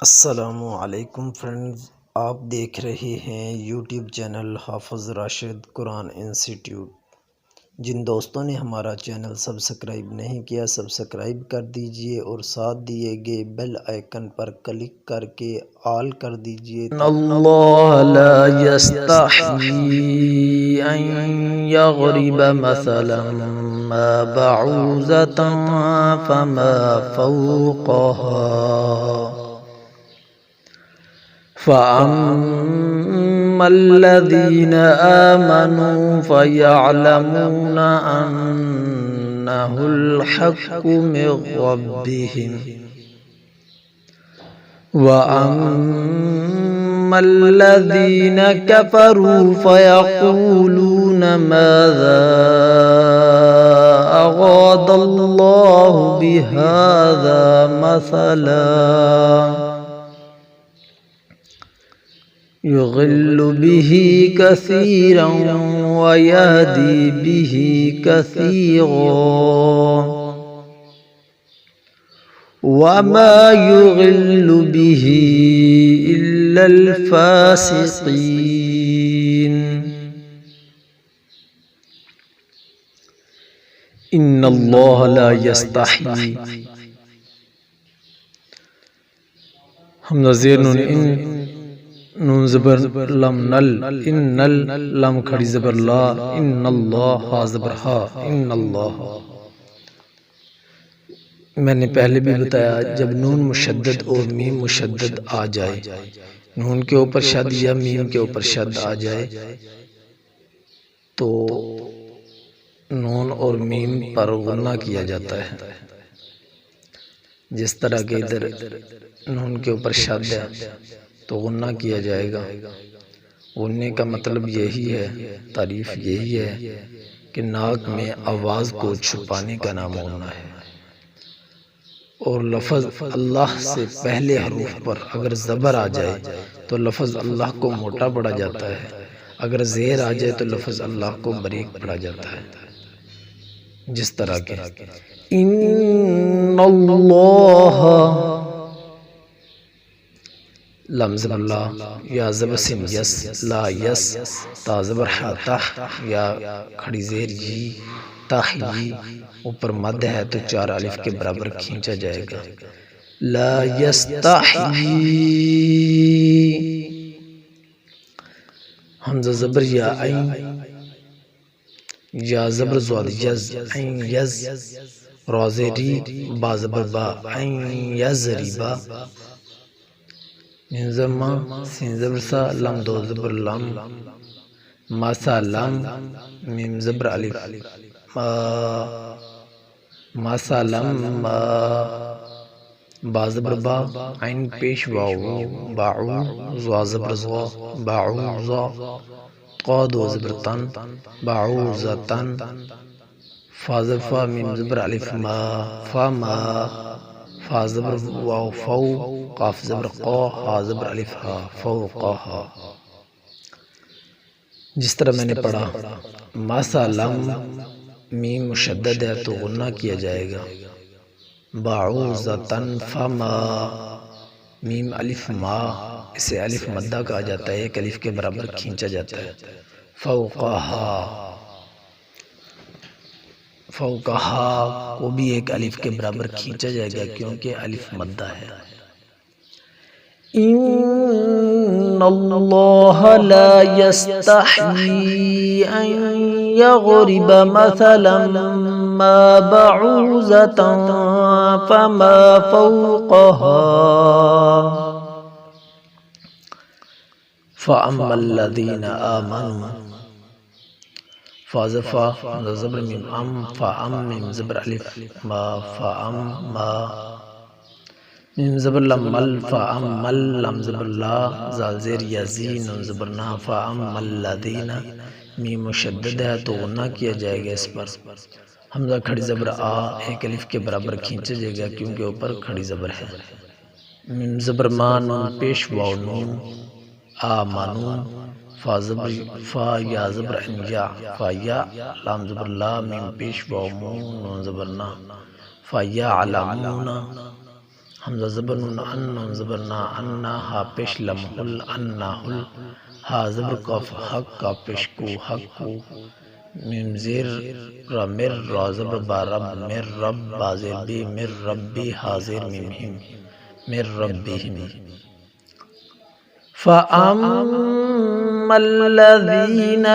السلام علیکم فرینڈز، آپ دیکھ رہے ہیں یوٹیوب چینل حافظ راشد قرآن انسٹیٹیوٹ۔ جن دوستوں نے ہمارا چینل سبسکرائب نہیں کیا سبسکرائب کر دیجئے اور ساتھ دیے گئے بیل آئیکن پر کلک کر کے آل کر دیجئے۔ اللہ لا يستحيي أن يضرب مثلا ما بعوضة فما فوقها فأما الذين آمنوا فيعلمون أنه الحق من ربهم وأما الذين كفروا فيقولون ماذا أراد الله بهذا مثلا يضل به كثيرا ويهدي به كثيرا وما يضل به إلا الفاسقين إن الله لا يستحيي حمزہ زیر نون نون زبر لم نل ان لم کھڑی زبر لا ان اللہ ہا زبر ہا ان اللہ۔ میں نے پہلے بھی بتایا، جب نون مشدد اور میم مشدد آ جائے، نون کے اوپر شد یا میم کے اوپر شد آ جائے تو نون اور میم پر غنہ کیا جاتا ہے۔ جس طرح کہ ادھر نون کے اوپر شد ہے تو غنہ کیا جائے گا۔ غننے کا مطلب یہی ہے، تعریف یہی ہے کہ ناک میں آواز کو چھپانے کا نام غنہ ہے۔ اور لفظ اللہ سے پہلے حروف پر اگر زبر آ جائے تو لفظ اللہ کو موٹا پڑا جاتا ہے، اگر زیر آ جائے تو لفظ اللہ کو باریک پڑا جاتا ہے۔ جس طرح کہ ان اللہ لم زبر لا یا زبر سین یس لا یس تا زبر حا تح یا کھڑی زیر جی تح جی اوپر مد ہے تو چار الف کے برابر کھینچا جائے گا۔ لا یستحیی حمزہ زبر یا عین یا زبر زواد یز عین یز را زری با زبر با عین یزری با میم زبر ما سین زبر سا لم دو زبر لم ما سا لم میم زبر الف ما سا لم ما با زبر با عین پیش واو باعو زوا زبر زوا باعو زوا قا دو زبر تن باعو زتن فا زبر فا میم زبر الف ما فا ما فا زبر واو فو قاف زبر قا ہا زبر الف ہا فوقہا۔ جس طرح میں نے پڑھا ما سا لم میم مشدد ہے تو غنہ کیا جائے گا۔ باعوذتن فما میم الف ما اسے الف مدہ کہا جاتا ہے، ایک الف کے برابر کھینچا جاتا ہے۔ فوقہا فوقہا کو بھی ایک الف کے برابر کھینچا جائے گا کیونکہ الف مدہ ہے۔ ان اللہ لا يستحيي ان يضرب مثلا ما بعوضة فما فوقها فأما الذين آمنوا فازفا زبر میم ام فأم میم زبر الف ما فأم ما میم زبر لم مل فأم مل لم زبر لا زال زیر یزین زبر نا فأم الذین میم مشدد ہے تو غنہ کیا جائے گا اس پر۔ حمزہ کھڑی زبر آ ایک الف کے برابر کھینچا جائے گا کیونکہ اوپر کھڑی زبر ہے۔ میم زبر ما نون پیش واو نون آ مانون فا زبر فا یا زبر ان یا فا یا لام زبر لا میم پیش واو مون نون زبر نا فا یا علامون حمزہ زبر نون ان نون زبر نا انا ہا پیش لم حل انا حل ہا زبر کاف حق کا پیش کو حق کو میم زیر را مر را زبر با رب مر رب با زیر بی مر ربی حاضر میم ہم مر ربهم فَأَمَّا الَّذِينَ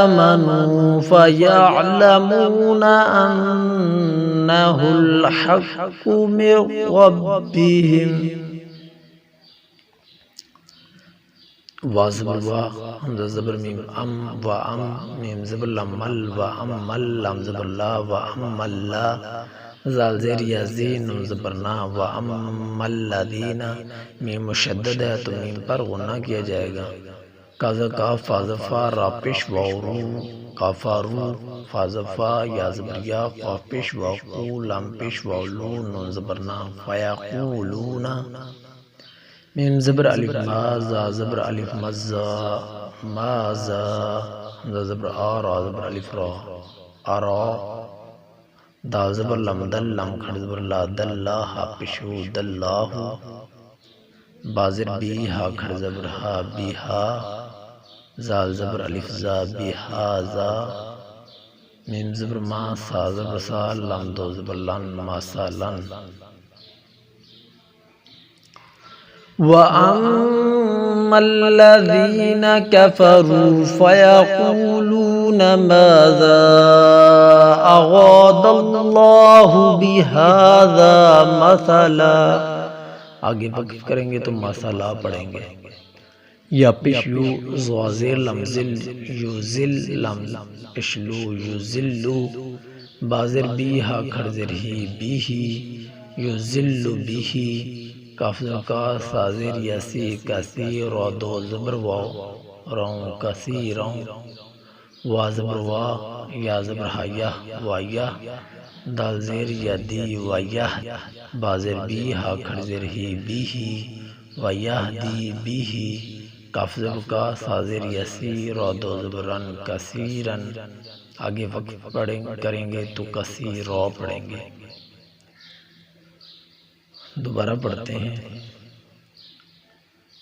آمَنُوا فَيَعْلَمُونَ أَنَّهُ الْحَقُّ مِنْ رَبِّهِمْ وازبر وا حمزہ زبر میم ام و ام میم زبر لم مل و ام مل لم زبر لا و ام مل لا زال زیر یا زین زبر نا و ام مل لذین میم مشدد ہے تو میم پر غنہ کیا جائے گا کازا کاف فازفا را پیش وارو کافارو فازفا یا زبر یا قاف پیش وقو لم پیش وولو نون زبر نا فیقولونا میم زبر الف مازا زبر الف مزا مازا حمزہ زبر آرا زبر الف را آرا دال زبر لم دل لم کھڑ زبر لا دلہ ہا پشو دلہ بازر بی ہا کھڑ زبر ہا بی ہا زال زبر الف زا بی ہا زا میم زبر ما سا زبر سا لم دو زبر لن ما سا لن وَأَمَّا الَّذِينَ كَفَرُوا فَيَقُولُونَ مَاذَا أَرَادَ اللَّهُ بِهَذَا مَثَلًا آگے وقف کریں گے تو مسئلہ پڑھیں گے یا پشلو زوازیر لمزل یوزل لم پشلو یوزلو بازر بیہا کھرزر ہی بیہی یوزلو بیہی کافر کا سازر یسی کسی رو دو زبر واو رون کسی رون وا زبر وا یا زبر حیا وایا دال زیر یا دی وایا بازر بی ہا کھرزر ہی be he وایا the be he کافر کا سازر یسی رو دو زبر رن کسی رن آگے وقف کریں گے تو کسی رو پڑھیں گے دوبارہ پڑھتے ہیں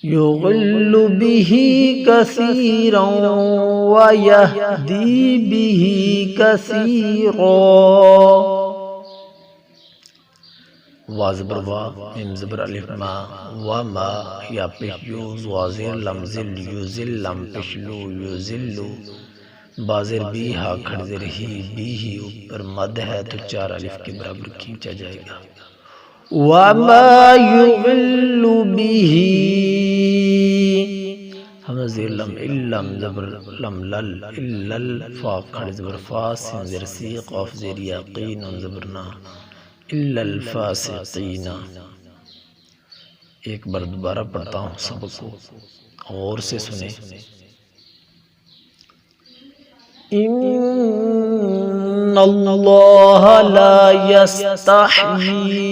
یغل به کثیرا ویہدی به کثیرا وا زبر وا میم زبر الف ما و ما یا پشلو زوازیر لمزل یوزل لم پشلو یوزلو بازر بی ہا کھڑزر ہی بی ہی اوپر مد ہے تو چار الف کے برابر کھینچا جائے گا وَمَا يُغِلُّ بِهِ حمزہ زیر لم علم زبر لم لل اللل فا کھڑ زبر فا سین زر سی قاف زیر یقین زبرنا الا الفاسقین ایک بار دوبارہ پڑھتا ہوں سبق کو غور سے سنیں ان اللہ لا یستحیی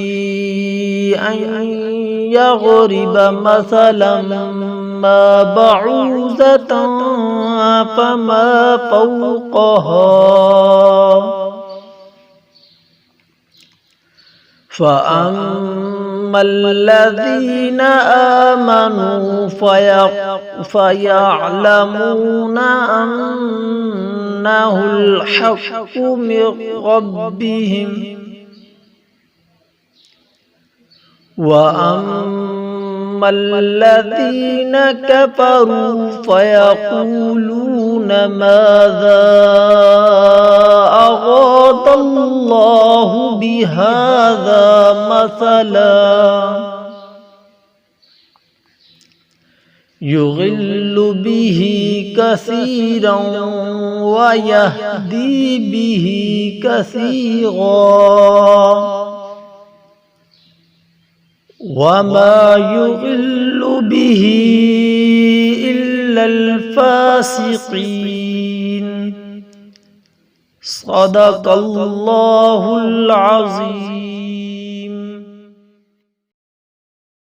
ان یغرب مثلا ما بعوضة فما فوقها فأما الذين آمنوا فيعلمون أنه الحق من ربهم وأما الذين كفروا فيقولون ماذا أراد الله بهذا مثلا يضل به كثيرا ويهدي به كثيرا وما يضل به إلا الفاسقين صدق الله العظيم.